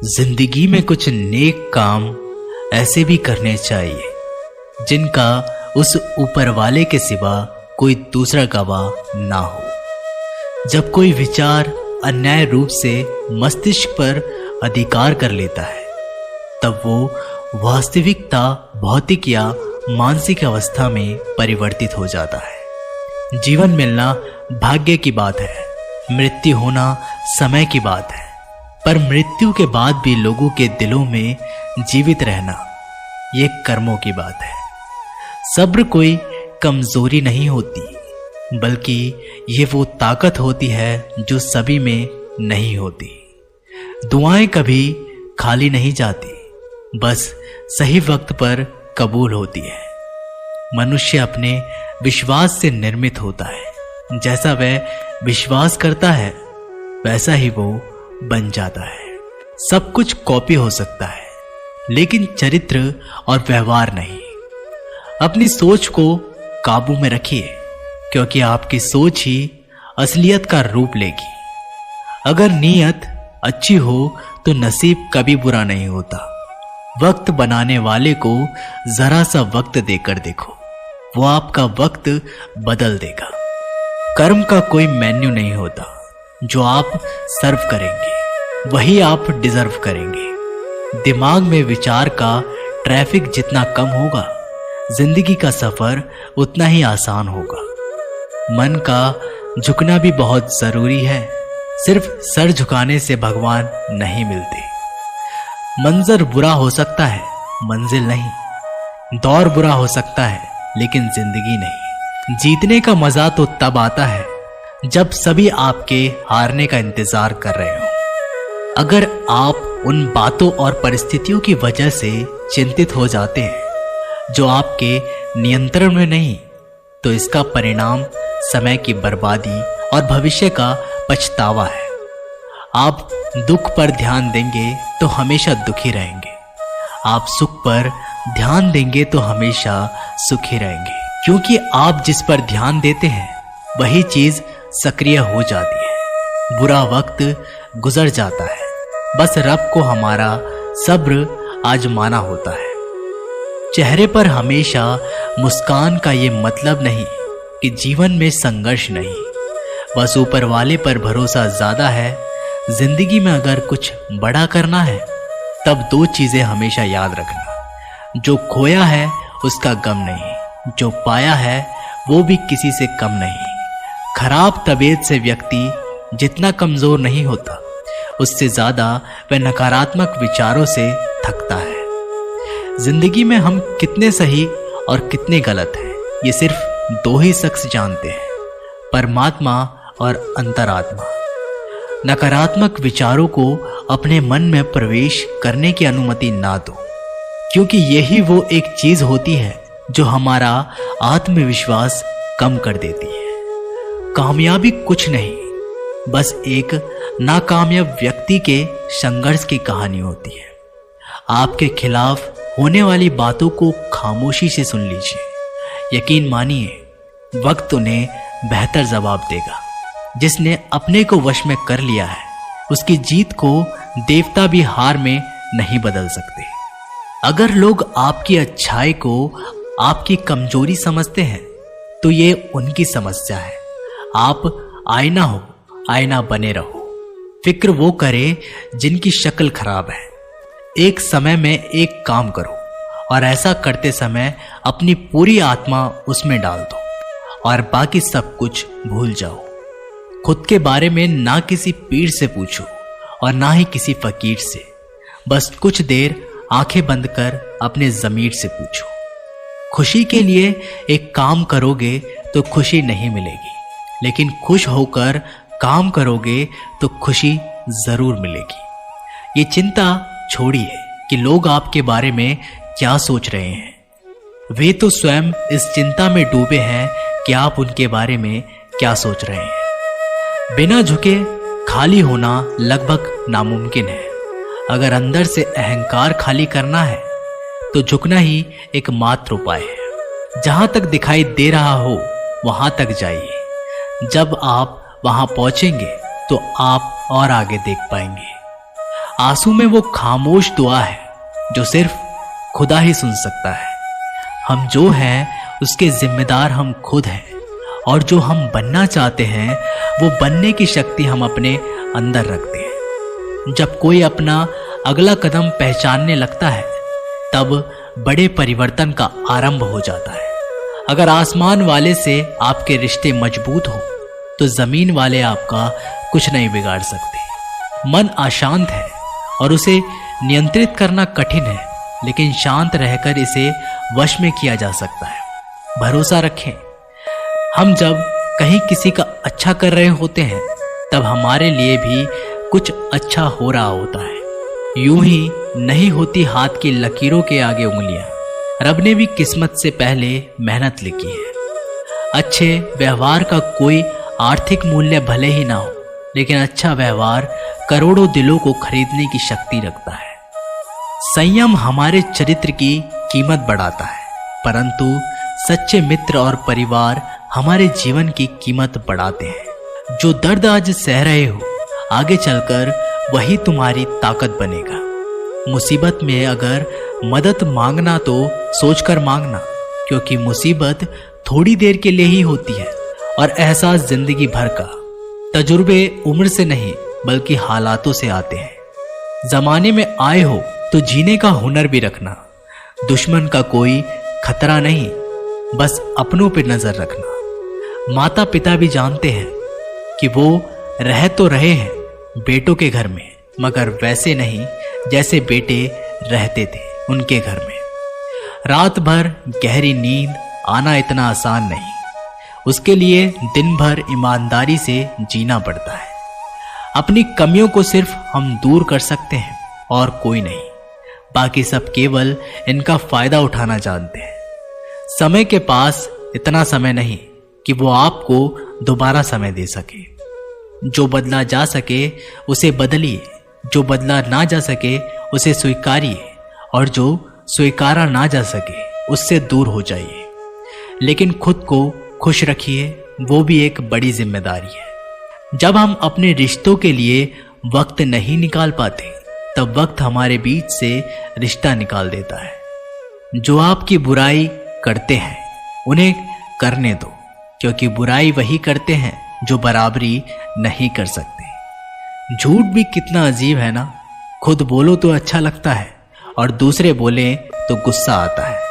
जिंदगी में कुछ नेक काम ऐसे भी करने चाहिए जिनका उस ऊपर वाले के सिवा कोई दूसरा गवाह ना हो। जब कोई विचार अन्याय रूप से मस्तिष्क पर अधिकार कर लेता है तब वो वास्तविकता भौतिक या मानसिक अवस्था में परिवर्तित हो जाता है। जीवन मिलना भाग्य की बात है, मृत्यु होना समय की बात है, पर मृत्यु के बाद भी लोगों के दिलों में जीवित रहना ये कर्मों की बात है। सब्र कोई कमजोरी नहीं होती, बल्कि ये वो ताकत होती है जो सभी में नहीं होती। दुआएं कभी खाली नहीं जाती, बस सही वक्त पर कबूल होती है। मनुष्य अपने विश्वास से निर्मित होता है, जैसा वह विश्वास करता है वैसा ही वो बन जाता है। सब कुछ कॉपी हो सकता है, लेकिन चरित्र और व्यवहार नहीं। अपनी सोच को काबू में रखिए, क्योंकि आपकी सोच ही असलियत का रूप लेगी। अगर नीयत अच्छी हो तो नसीब कभी बुरा नहीं होता। वक्त बनाने वाले को जरा सा वक्त देकर देखो, वो आपका वक्त बदल देगा। कर्म का कोई मेन्यू नहीं होता, जो आप सर्व करेंगे वही आप डिजर्व करेंगे। दिमाग में विचार का ट्रैफिक जितना कम होगा, जिंदगी का सफर उतना ही आसान होगा। मन का झुकना भी बहुत जरूरी है, सिर्फ सर झुकाने से भगवान नहीं मिलते। मंजर बुरा हो सकता है, मंजिल नहीं। दौर बुरा हो सकता है, लेकिन जिंदगी नहीं। जीतने का मजा तो तब आता है जब सभी आपके हारने का इंतजार कर रहे हो। अगर आप उन बातों और परिस्थितियों की वजह से चिंतित हो जाते हैं जो आपके नियंत्रण में नहीं, तो इसका परिणाम समय की बर्बादी और भविष्य का पछतावा है। आप दुख पर ध्यान देंगे तो हमेशा दुखी रहेंगे, आप सुख पर ध्यान देंगे तो हमेशा सुखी रहेंगे। क्योंकि आप जिस पर ध्यान देते हैं वही चीज सक्रिय हो जाती है। बुरा वक्त गुजर जाता है, बस रब को हमारा सब्र आजमाना होता है। चेहरे पर हमेशा मुस्कान का ये मतलब नहीं कि जीवन में संघर्ष नहीं, बस ऊपर वाले पर भरोसा ज्यादा है। जिंदगी में अगर कुछ बड़ा करना है तब दो चीजें हमेशा याद रखना, जो खोया है उसका गम नहीं, जो पाया है वो भी किसी से कम नहीं। खराब तबीयत से व्यक्ति जितना कमजोर नहीं होता, उससे ज्यादा वह नकारात्मक विचारों से थकता है। जिंदगी में हम कितने सही और कितने गलत हैं, ये सिर्फ दो ही शख्स जानते हैं, परमात्मा और अंतरात्मा। नकारात्मक विचारों को अपने मन में प्रवेश करने की अनुमति ना दो, क्योंकि यही वो एक चीज होती है जो हमारा आत्मविश्वास कम कर देती है। कामयाबी कुछ नहीं, बस एक नाकामयाब व्यक्ति के संघर्ष की कहानी होती है। आपके खिलाफ होने वाली बातों को खामोशी से सुन लीजिए। यकीन मानिए, वक्त उन्हें बेहतर जवाब देगा। जिसने अपने को वश में कर लिया है, उसकी जीत को देवता भी हार में नहीं बदल सकते। अगर लोग आपकी अच्छाई को आपकी कमजोरी समझते हैं तो ये उनकी समस्या है। आप आईना हो, आईना बने रहो। फिक्र वो करे जिनकी शक्ल खराब है। एक समय में एक काम करो और ऐसा करते समय अपनी पूरी आत्मा उसमें डाल दो और बाकी सब कुछ भूल जाओ। खुद के बारे में ना किसी पीर से पूछो और ना ही किसी फकीर से। बस कुछ देर आंखें बंद कर अपने ज़मीर से पूछो। खुशी के लिए एक काम करोगे तो खुशी नहीं मिलेगी, लेकिन खुश होकर काम करोगे तो खुशी जरूर मिलेगी। ये चिंता छोड़िए कि लोग आपके बारे में क्या सोच रहे हैं। वे तो स्वयं इस चिंता में डूबे हैं कि आप उनके बारे में क्या सोच रहे हैं। बिना झुके खाली होना लगभग नामुमकिन है। अगर अंदर से अहंकार खाली करना है तो झुकना ही एकमात्र उपाय है। जहां तक दिखाई दे रहा हो वहां तक जाइए। जब आप वहां पहुंचेंगे तो आप और आगे देख पाएंगे। आंसू में वो खामोश दुआ है जो सिर्फ खुदा ही सुन सकता है। हम जो हैं उसके जिम्मेदार हम खुद हैं, और जो हम बनना चाहते हैं वो बनने की शक्ति हम अपने अंदर रखते हैं। जब कोई अपना अगला कदम पहचानने लगता है तब बड़े परिवर्तन का आरंभ हो जाता है। अगर आसमान वाले से आपके रिश्ते मजबूत हो तो जमीन वाले आपका कुछ नहीं बिगाड़ सकते। मन अशांत है और उसे नियंत्रित करना कठिन है, लेकिन शांत रहकर इसे वश में किया जा सकता है। भरोसा रखें, हम जब कहीं किसी का अच्छा कर रहे होते हैं तब हमारे लिए भी कुछ अच्छा हो रहा होता है। यूं ही नहीं होती हाथ की लकीरों के आगे उंगलियां। रब ने भी किस्मत से पहले मेहनत लिखी है। अच्छे व्यवहार का कोई आर्थिक मूल्य भले ही ना हो, लेकिन अच्छा व्यवहार करोड़ों दिलों को खरीदने की शक्ति रखता है। संयम हमारे चरित्र की कीमत बढ़ाता है, परंतु सच्चे मित्र और परिवार हमारे जीवन की कीमत बढ़ाते हैं। जो दर्द आज सह रहे हो, आगे चलकर वही तुम्हारी ताकत बनेगा। मुसीबत में अगर मदद मांगना तो सोचकर मांगना, क्योंकि मुसीबत थोड़ी देर के लिए ही होती है और एहसास जिंदगी भर का। तजुर्बे उम्र से नहीं बल्कि हालातों से आते हैं। जमाने में आए हो तो जीने का हुनर भी रखना। दुश्मन का कोई खतरा नहीं, बस अपनों पर नजर रखना। माता पिता भी जानते हैं कि वो रह तो रहे हैं बेटों के घर में, मगर वैसे नहीं जैसे बेटे रहते थे उनके घर में। रात भर गहरी नींद आना इतना आसान नहीं, उसके लिए दिन भर ईमानदारी से जीना पड़ता है। अपनी कमियों को सिर्फ हम दूर कर सकते हैं और कोई नहीं। बाकी सब केवल इनका फायदा उठाना जानते हैं। समय के पास इतना समय नहीं कि वो आपको दोबारा समय दे सके। जो बदला जा सके उसे बदलिए, जो बदला ना जा सके उसे स्वीकारिए, और जो स्वीकारा ना जा सके उससे दूर हो जाइए। लेकिन खुद को खुश रखिए, वो भी एक बड़ी जिम्मेदारी है। जब हम अपने रिश्तों के लिए वक्त नहीं निकाल पाते तब वक्त हमारे बीच से रिश्ता निकाल देता है। जो आपकी बुराई करते हैं उन्हें करने दो, क्योंकि बुराई वही करते हैं जो बराबरी नहीं कर सकते। झूठ भी कितना अजीब है ना। खुद बोलो तो अच्छा लगता है और दूसरे बोले तो गुस्सा आता है।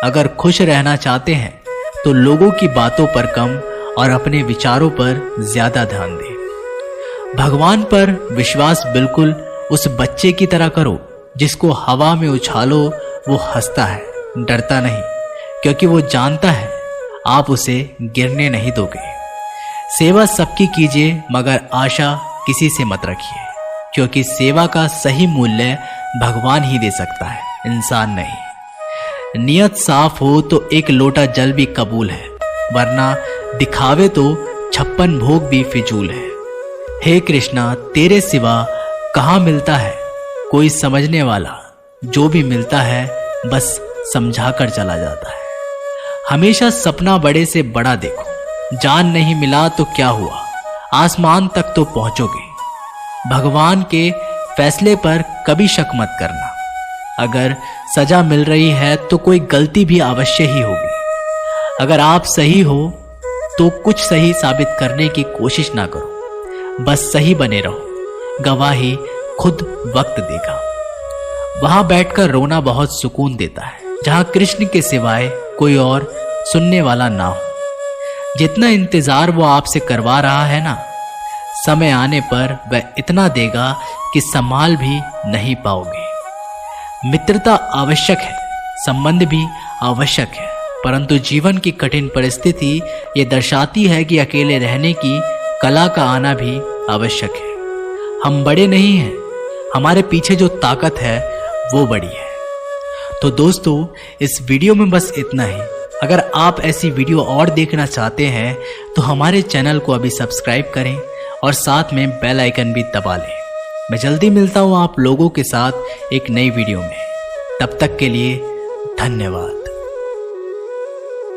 अगर खुश रहना चाहते हैं तो लोगों की बातों पर कम और अपने विचारों पर ज्यादा ध्यान दें। भगवान पर विश्वास बिल्कुल उस बच्चे की तरह करो जिसको हवा में उछालो वो हंसता है, डरता नहीं, क्योंकि वो जानता है आप उसे गिरने नहीं दोगे। सेवा सबकी कीजिए, मगर आशा किसी से मत रखिए, क्योंकि सेवा का सही मूल्य भगवान ही दे सकता है, इंसान नहीं। नियत साफ हो तो एक लोटा जल भी कबूल है, वरना दिखावे तो 56 भोग भी फिजूल है। हे कृष्णा, तेरे सिवा कहाँ मिलता है कोई समझने वाला। जो भी मिलता है बस समझाकर चला जाता है। हमेशा सपना बड़े से बड़ा देखो। जान नहीं मिला तो क्या हुआ, आसमान तक तो पहुंचोगे। भगवान के फैसले पर कभी शक मत करना। अगर सजा मिल रही है तो कोई गलती भी अवश्य ही होगी। अगर आप सही हो तो कुछ सही साबित करने की कोशिश ना करो, बस सही बने रहो। गवाही खुद वक्त देगा। वहां बैठकर रोना बहुत सुकून देता है, जहां कृष्ण के सिवाय कोई और सुनने वाला ना हो। जितना इंतजार वो आपसे करवा रहा है ना, समय आने पर वह इतना देगा कि संभाल भी नहीं पाओगे। मित्रता आवश्यक है, संबंध भी आवश्यक है, परंतु जीवन की कठिन परिस्थिति ये दर्शाती है कि अकेले रहने की कला का आना भी आवश्यक है। हम बड़े नहीं हैं, हमारे पीछे जो ताकत है वो बड़ी है। तो दोस्तों, इस वीडियो में बस इतना ही। अगर आप ऐसी वीडियो और देखना चाहते हैं तो हमारे चैनल को अभी सब्सक्राइब करें और साथ में बेल आइकन भी दबा लें। मैं जल्दी मिलता हूँ आप लोगों के साथ एक नई वीडियो में। तब तक के लिए धन्यवाद।